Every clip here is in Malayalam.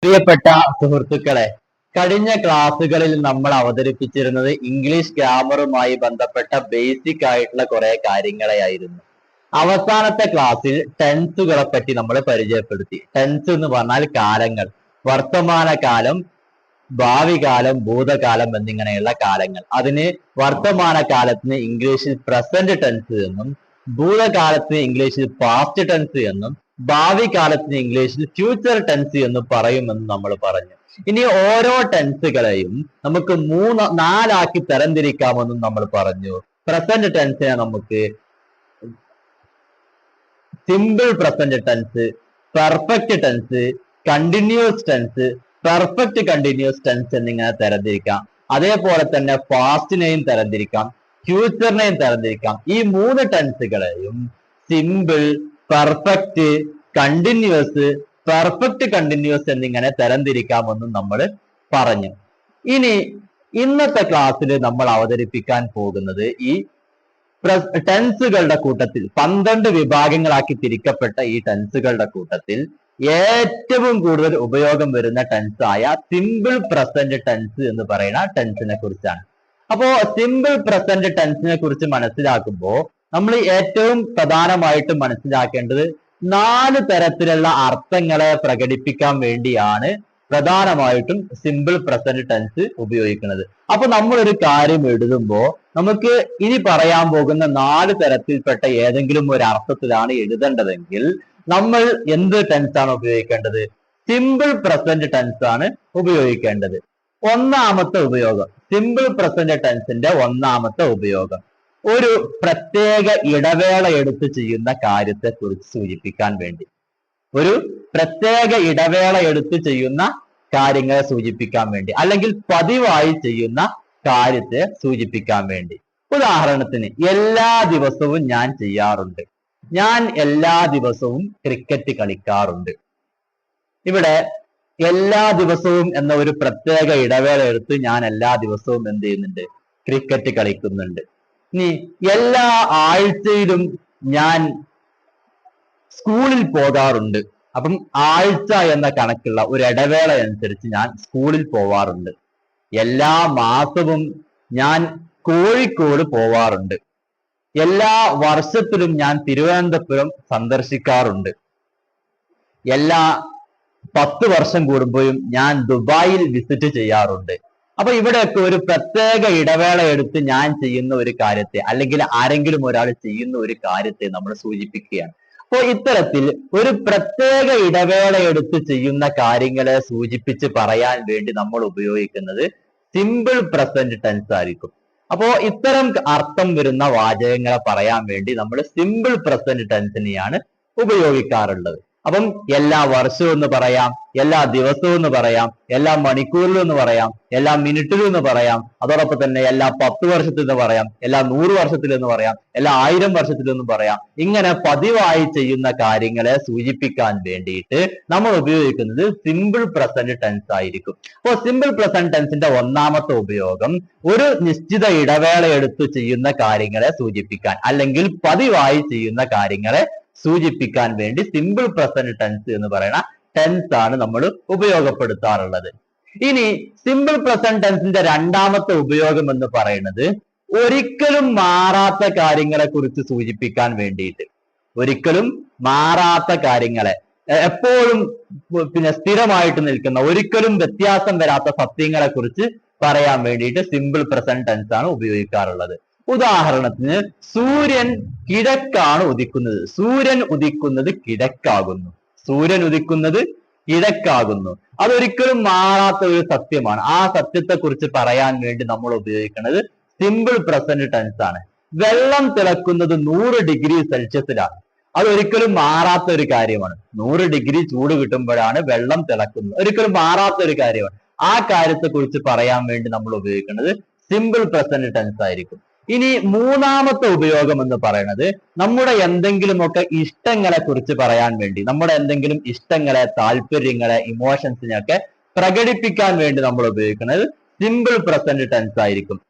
പ്രിയപ്പെട്ട സുഹൃത്തുക്കളെ, കഴിഞ്ഞ ക്ലാസ്സുകളിൽ നമ്മൾ അവതരിപ്പിച്ചിരുന്നത് ഇംഗ്ലീഷ് ഗ്രാമറുമായി ബന്ധപ്പെട്ട ബേസിക് ആയിട്ടുള്ള കുറെ കാര്യങ്ങളെയായിരുന്നു. അവസാനത്തെ ക്ലാസ്സിൽ ടെൻസുകളെ പറ്റി നമ്മൾ പരിചയപ്പെടുത്തി. ടെൻസ് എന്ന് പറഞ്ഞാൽ കാലങ്ങൾ, വർത്തമാനകാലം, ഭാവി കാലം, ഭൂതകാലം എന്നിങ്ങനെയുള്ള കാലങ്ങൾ. അതിന് വർത്തമാനകാലത്തിന് ഇംഗ്ലീഷിൽ പ്രസന്റ് ടെൻസ് എന്നും, ഭൂതകാലത്തിന് ഇംഗ്ലീഷിൽ പാസ്റ്റ് ടെൻസ് എന്നും, ഭാവി കാലത്തിന് ഇംഗ്ലീഷിൽ ഫ്യൂച്ചർ ടെൻസ് എന്ന് പറയുമെന്ന് നമ്മൾ പറഞ്ഞു. ഇനി ഓരോ ടെൻസുകളെയും നമുക്ക് നാലാക്കി തരംതിരിക്കാമെന്നും നമ്മൾ പറഞ്ഞു. പ്രസന്റ് ടെൻസിനെ നമുക്ക് simple present tense, perfect tense, continuous tense, perfect continuous tense എന്നിങ്ങനെ തരംതിരിക്കാം. അതേപോലെ തന്നെ പാസ്റ്റിനെയും തരംതിരിക്കാം, ഫ്യൂച്ചറിനെയും തരംതിരിക്കാം. ഈ മൂന്ന് ടെൻസുകളെയും simple, perfect, continuous, perfect continuous എന്നിങ്ങനെ തരംതിരിക്കാമെന്നും നമ്മൾ പറഞ്ഞു. ഇനി ഇന്നത്തെ ക്ലാസ്സിൽ നമ്മൾ അവതരിപ്പിക്കാൻ പോകുന്നത് ഈ ടെൻസുകളുടെ കൂട്ടത്തിൽ 12 വിഭാഗങ്ങളാക്കി തിരിക്കപ്പെട്ട ഈ ടെൻസുകളുടെ കൂട്ടത്തിൽ ഏറ്റവും കൂടുതൽ ഉപയോഗം വരുന്ന ടെൻസ് ആയ സിമ്പിൾ പ്രസന്റ് ടെൻസ് എന്ന് പറയുന്ന ടെൻസിനെ കുറിച്ചാണ്. അപ്പോ സിമ്പിൾ പ്രസന്റ് ടെൻസിനെ കുറിച്ച് മനസ്സിലാക്കുമ്പോൾ നമ്മൾ ഏറ്റവും പ്രധാനമായിട്ട് മനസ്സിലാക്കേണ്ടത് 4 തരത്തിലുള്ള അർത്ഥങ്ങളെ പ്രകടിപ്പിക്കാൻ വേണ്ടിയാണ് പ്രധാനമായിട്ടും സിമ്പിൾ പ്രസന്റ് ടെൻസ് ഉപയോഗിക്കുന്നത്. അപ്പൊ നമ്മൾ ഒരു കാര്യം എഴുതുമ്പോൾ നമുക്ക് ഇനി പറയാൻ പോകുന്ന 4 തരത്തിൽപ്പെട്ട ഏതെങ്കിലും ഒരു അർത്ഥത്തിലാണ് എഴുതേണ്ടതെങ്കിൽ നമ്മൾ എന്ത് ടെൻസ് ആണ് ഉപയോഗിക്കേണ്ടത്? സിമ്പിൾ പ്രസന്റ് ടെൻസ് ആണ് ഉപയോഗിക്കേണ്ടത്. ഒന്നാമത്തെ ഉപയോഗം, സിമ്പിൾ പ്രസന്റ് ടെൻസിന്റെ ഒന്നാമത്തെ ഉപയോഗം ഒരു പ്രത്യേക ഇടവേള എടുത്ത് ചെയ്യുന്ന കാര്യത്തെ കുറിച്ച് സൂചിപ്പിക്കാൻ വേണ്ടി, ഒരു പ്രത്യേക ഇടവേള എടുത്ത് ചെയ്യുന്ന കാര്യങ്ങളെ സൂചിപ്പിക്കാൻ വേണ്ടി, അല്ലെങ്കിൽ പതിവായി ചെയ്യുന്ന കാര്യത്തെ സൂചിപ്പിക്കാൻ വേണ്ടി. ഉദാഹരണത്തിന്, എല്ലാ ദിവസവും ഞാൻ ചെയ്യാറുണ്ട്. ഞാൻ എല്ലാ ദിവസവും ക്രിക്കറ്റ് കളിക്കാറുണ്ട്. ഇവിടെ എല്ലാ ദിവസവും എന്ന ഒരു പ്രത്യേക ഇടവേള എടുത്ത് ഞാൻ എല്ലാ ദിവസവും എന്ത് ചെയ്യുന്നുണ്ട്? ക്രിക്കറ്റ് കളിക്കുന്നുണ്ട്. ഇനി എല്ലാ ആഴ്ചയിലും ഞാൻ സ്കൂളിൽ പോകാറുണ്ട്. അപ്പം ആഴ്ച എന്ന കണക്കുള്ള ഒരു ഇടവേള അനുസരിച്ച് ഞാൻ സ്കൂളിൽ പോവാറുണ്ട്. എല്ലാ മാസവും ഞാൻ കോഴിക്കോട് പോവാറുണ്ട്. എല്ലാ വർഷത്തിലും ഞാൻ തിരുവനന്തപുരം സന്ദർശിക്കാറുണ്ട്. എല്ലാ 10 വർഷം കൂടുമ്പോഴും ഞാൻ ദുബായിൽ വിസിറ്റ് ചെയ്യാറുണ്ട്. അപ്പൊ ഇവിടെയൊക്കെ ഒരു പ്രത്യേക ഇടവേള എടുത്ത് ഞാൻ ചെയ്യുന്ന ഒരു കാര്യത്തെ, അല്ലെങ്കിൽ ആരെങ്കിലും ഒരാൾ ചെയ്യുന്ന ഒരു കാര്യത്തെ നമ്മൾ സൂചിപ്പിക്കുകയാണ്. അപ്പോൾ ഇത്തരത്തിൽ ഒരു പ്രത്യേക ഇടവേള എടുത്ത് ചെയ്യുന്ന കാര്യങ്ങളെ സൂചിപ്പിച്ച് പറയാൻ വേണ്ടി നമ്മൾ ഉപയോഗിക്കുന്നത് സിമ്പിൾ പ്രസന്റ് ടെൻസ് ആയിരിക്കും. അപ്പോ ഇത്തരം അർത്ഥം വരുന്ന വാചകങ്ങളെ പറയാൻ വേണ്ടി നമ്മൾ സിമ്പിൾ പ്രസന്റ് ടെൻസിനെയാണ് ഉപയോഗിക്കാറുള്ളത്. അപ്പം എല്ലാ വർഷവും എന്ന് പറയാം, എല്ലാ ദിവസവും എന്ന് പറയാം, എല്ലാ മണിക്കൂറിലും എന്ന് പറയാം, എല്ലാ മിനിറ്റിലും എന്ന് പറയാം, അതോടൊപ്പം തന്നെ എല്ലാ 10 വർഷത്തിൽ എന്ന് പറയാം, എല്ലാ 100 വർഷത്തിൽ എന്ന് പറയാം, എല്ലാ 1000 വർഷത്തിൽ എന്ന് പറയാം. ഇങ്ങനെ പതിവായി ചെയ്യുന്ന കാര്യങ്ങളെ സൂചിപ്പിക്കാൻ വേണ്ടിയിട്ട് നമ്മൾ ഉപയോഗിക്കുന്നത് സിമ്പിൾ പ്രസന്റ് ടെൻസ് ആയിരിക്കും. അപ്പോൾ സിമ്പിൾ പ്രസന്റ് ടെൻസിന്റെ ഒന്നാമത്തെ ഉപയോഗം ഒരു നിശ്ചിത ഇടവേള എടുത്ത് ചെയ്യുന്ന കാര്യങ്ങളെ സൂചിപ്പിക്കാൻ, അല്ലെങ്കിൽ പതിവായി ചെയ്യുന്ന കാര്യങ്ങളെ സൂചിപ്പിക്കാൻ വേണ്ടി സിമ്പിൾ പ്രസന്റ് ടെൻസ് എന്ന് പറയുന്ന ടെൻസ് ആണ് നമ്മൾ ഉപയോഗപ്പെടുത്താറുള്ളത്. ഇനി സിമ്പിൾ പ്രസന്റ് ടെൻസിന്റെ രണ്ടാമത്തെ ഉപയോഗം എന്ന് പറയുന്നത് ഒരിക്കലും മാറാത്ത കാര്യങ്ങളെ കുറിച്ച് സൂചിപ്പിക്കാൻ വേണ്ടിയിട്ട്, ഒരിക്കലും മാറാത്ത കാര്യങ്ങളെ, എപ്പോഴും സ്ഥിരമായിട്ട് നിൽക്കുന്ന, ഒരിക്കലും വ്യത്യാസം വരാത്ത സത്യങ്ങളെ കുറിച്ച് പറയാൻ വേണ്ടിയിട്ട് സിമ്പിൾ പ്രസന്റ് ടെൻസ് ആണ് ഉപയോഗിക്കാറുള്ളത്. ഉദാഹരണത്തിന്, സൂര്യൻ കിഴക്കാണ് ഉദിക്കുന്നത്. സൂര്യൻ ഉദിക്കുന്നത് കിഴക്കാകുന്നു. സൂര്യൻ ഉദിക്കുന്നത് കിഴക്കാകുന്നു. അതൊരിക്കലും മാറാത്ത ഒരു സത്യമാണ്. ആ സത്യത്തെ കുറിച്ച് പറയാൻ വേണ്ടി നമ്മൾ ഉപയോഗിക്കുന്നത് സിമ്പിൾ പ്രസന്റ് ടെൻസ് ആണ്. വെള്ളം തിളക്കുന്നത് 100 ഡിഗ്രി സെൽഷ്യസിലാണ്. അതൊരിക്കലും മാറാത്ത ഒരു കാര്യമാണ്. 100 ഡിഗ്രി ചൂട് കിട്ടുമ്പോഴാണ് വെള്ളം തിളക്കുന്നത്. ഒരിക്കലും മാറാത്ത ഒരു കാര്യമാണ്. ആ കാര്യത്തെ കുറിച്ച് പറയാൻ വേണ്ടി നമ്മൾ ഉപയോഗിക്കുന്നത് സിമ്പിൾ പ്രസന്റ് ടെൻസ് ആയിരിക്കും. ഇനി മൂന്നാമത്തെ ഉപയോഗം എന്ന് പറയുന്നത് നമ്മുടെ എന്തെങ്കിലുമൊക്കെ ഇഷ്ടങ്ങളെ കുറിച്ച് പറയാൻ വേണ്ടി, നമ്മുടെ എന്തെങ്കിലും ഇഷ്ടങ്ങളെ, താല്പര്യങ്ങളെ, ഇമോഷൻസിനെയൊക്കെ പ്രകടിപ്പിക്കാൻ വേണ്ടി നമ്മൾ ഉപയോഗിക്കുന്നത് സിമ്പിൾ പ്രസന്റ് ടെൻസ് ആയിരിക്കും.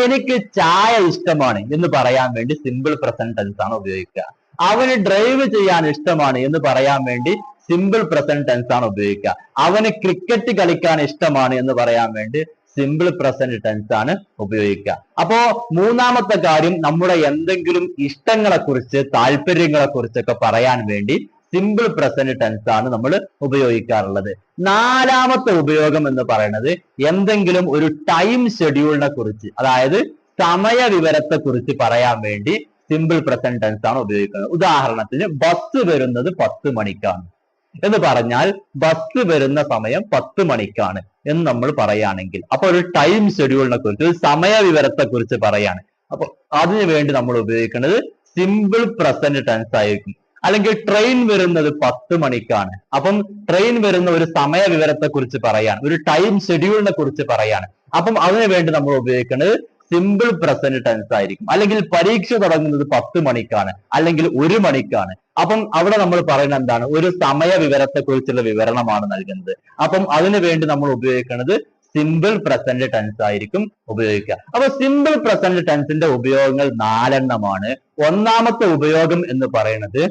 എനിക്ക് ചായ ഇഷ്ടമാണ് എന്ന് പറയാൻ വേണ്ടി സിമ്പിൾ പ്രസന്റ് ടെൻസ് ആണ് ഉപയോഗിക്കുക. അവന് ഡ്രൈവ് ചെയ്യാൻ ഇഷ്ടമാണ് എന്ന് പറയാൻ വേണ്ടി സിമ്പിൾ പ്രസന്റ് ടെൻസ് ആണ് ഉപയോഗിക്കുക. അവന് ക്രിക്കറ്റ് കളിക്കാൻ ഇഷ്ടമാണ് എന്ന് പറയാൻ വേണ്ടി സിമ്പിൾ പ്രസന്റ് ടെൻസ് ആണ് ഉപയോഗിക്കുക. അപ്പോ മൂന്നാമത്തെ കാര്യം നമ്മുടെ എന്തെങ്കിലും ഇഷ്ടങ്ങളെ കുറിച്ച് താല്പര്യങ്ങളെ കുറിച്ചൊക്കെ പറയാൻ വേണ്ടി സിമ്പിൾ പ്രസന്റ് ടെൻസ് ആണ് നമ്മൾ ഉപയോഗിക്കാറുള്ളത്. നാലാമത്തെ ഉപയോഗം എന്ന് പറയുന്നത് എന്തെങ്കിലും ഒരു ടൈം ഷെഡ്യൂളിനെ കുറിച്ച്, അതായത് സമയ വിവരത്തെ കുറിച്ച് പറയാൻ വേണ്ടി സിമ്പിൾ പ്രസന്റ് ടെൻസ് ആണ് ഉപയോഗിക്കുന്നത്. ഉദാഹരണത്തിന് ബസ് വരുന്നത് 10 മണിക്കാണ് എന്ന് പറഞ്ഞാൽ ബസ് വരുന്ന സമയം 10 മണിക്കാണ് എന്ന് നമ്മൾ പറയുകയാണെങ്കിൽ, അപ്പൊ ഒരു ടൈം ഷെഡ്യൂളിനെ കുറിച്ച്, ഒരു സമയ വിവരത്തെ കുറിച്ച് പറയാണ്. അപ്പൊ അതിനു വേണ്ടി നമ്മൾ ഉപയോഗിക്കുന്നത് സിമ്പിൾ പ്രസന്റ് ടെൻസ് ആയിരിക്കും. അല്ലെങ്കിൽ ട്രെയിൻ വരുന്നത് 10 മണിക്കാണ്, അപ്പം ട്രെയിൻ വരുന്ന ഒരു സമയ വിവരത്തെ കുറിച്ച് പറയാണ്, ഒരു ടൈം ഷെഡ്യൂളിനെ കുറിച്ച് പറയാണ്. അപ്പം അതിനു വേണ്ടി നമ്മൾ ഉപയോഗിക്കുന്നത് സിമ്പിൾ പ്രസന്റ് ടെൻസ് ആയിരിക്കും. അല്ലെങ്കിൽ പരീക്ഷ തുടങ്ങുന്നത് 10 മണിക്കാണ്, അല്ലെങ്കിൽ 1 മണിക്കാണ്. അപ്പം അവിടെ നമ്മൾ പറയുന്നത് എന്താണ്? ഒരു സമയ വിവരത്തെ കുറിച്ചുള്ള വിവരണമാണ് നൽകുന്നത്. അപ്പം അതിനു വേണ്ടി നമ്മൾ ഉപയോഗിക്കുന്നത് സിമ്പിൾ പ്രസന്റ് ടെൻസ് ആയിരിക്കും ഉപയോഗിക്കുക. അപ്പൊ സിമ്പിൾ പ്രസന്റ് ടെൻസിന്റെ ഉപയോഗങ്ങൾ 4 ഒന്നാമത്തെ ഉപയോഗം എന്ന് പറയുന്നത്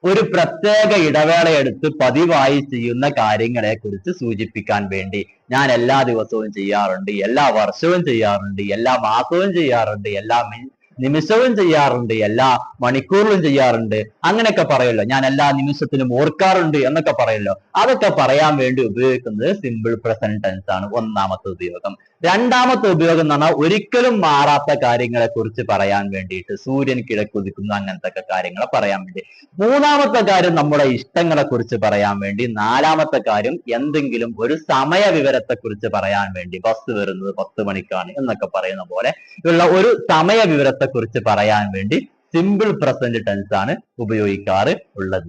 ഒരു പ്രത്യേക ഇടവേളയെടുത്ത് പതിവായി ചെയ്യുന്ന കാര്യങ്ങളെ കുറിച്ച് സൂചിപ്പിക്കാൻ വേണ്ടി. ഞാൻ എല്ലാ ദിവസവും ചെയ്യാറുണ്ട്, എല്ലാ വർഷവും ചെയ്യാറുണ്ട്, എല്ലാ മാസവും ചെയ്യാറുണ്ട്, എല്ലാ നിമിഷവും ചെയ്യാറുണ്ട്, എല്ലാ മണിക്കൂറിലും ചെയ്യാറുണ്ട്, അങ്ങനെയൊക്കെ പറയല്ലോ. ഞാൻ എല്ലാ നിമിഷത്തിലും ഓർക്കാറുണ്ട് എന്നൊക്കെ പറയല്ലോ. അതൊക്കെ പറയാൻ വേണ്ടി ഉപയോഗിക്കുന്നത് സിമ്പിൾ പ്രസന്റ് ടെൻസ് ആണ് ഒന്നാമത്തെ ഉപയോഗം. രണ്ടാമത്തെ ഉപയോഗം എന്ന് പറഞ്ഞാൽ ഒരിക്കലും മാറാത്ത കാര്യങ്ങളെ കുറിച്ച് പറയാൻ വേണ്ടിയിട്ട്, സൂര്യൻ കിഴക്കുദിക്കുന്നു അങ്ങനത്തെ കാര്യങ്ങളെ പറയാൻ വേണ്ടി. മൂന്നാമത്തെ കാര്യം നമ്മുടെ ഇഷ്ടങ്ങളെ കുറിച്ച് പറയാൻ വേണ്ടി. നാലാമത്തെ കാര്യം എന്തെങ്കിലും ഒരു സമയ വിവരത്തെ കുറിച്ച് പറയാൻ വേണ്ടി, ബസ് വരുന്നത് 10 മണിക്കാണ് എന്നൊക്കെ പറയുന്ന പോലെ ഉള്ള ഒരു സമയ വിവരത്തെ കുറിച്ച് പറയാൻ വേണ്ടി സിമ്പിൾ പ്രസന്റ് ടെൻസ് ആണ് ഉപയോഗിക്കാറ് ഉള്ളത്.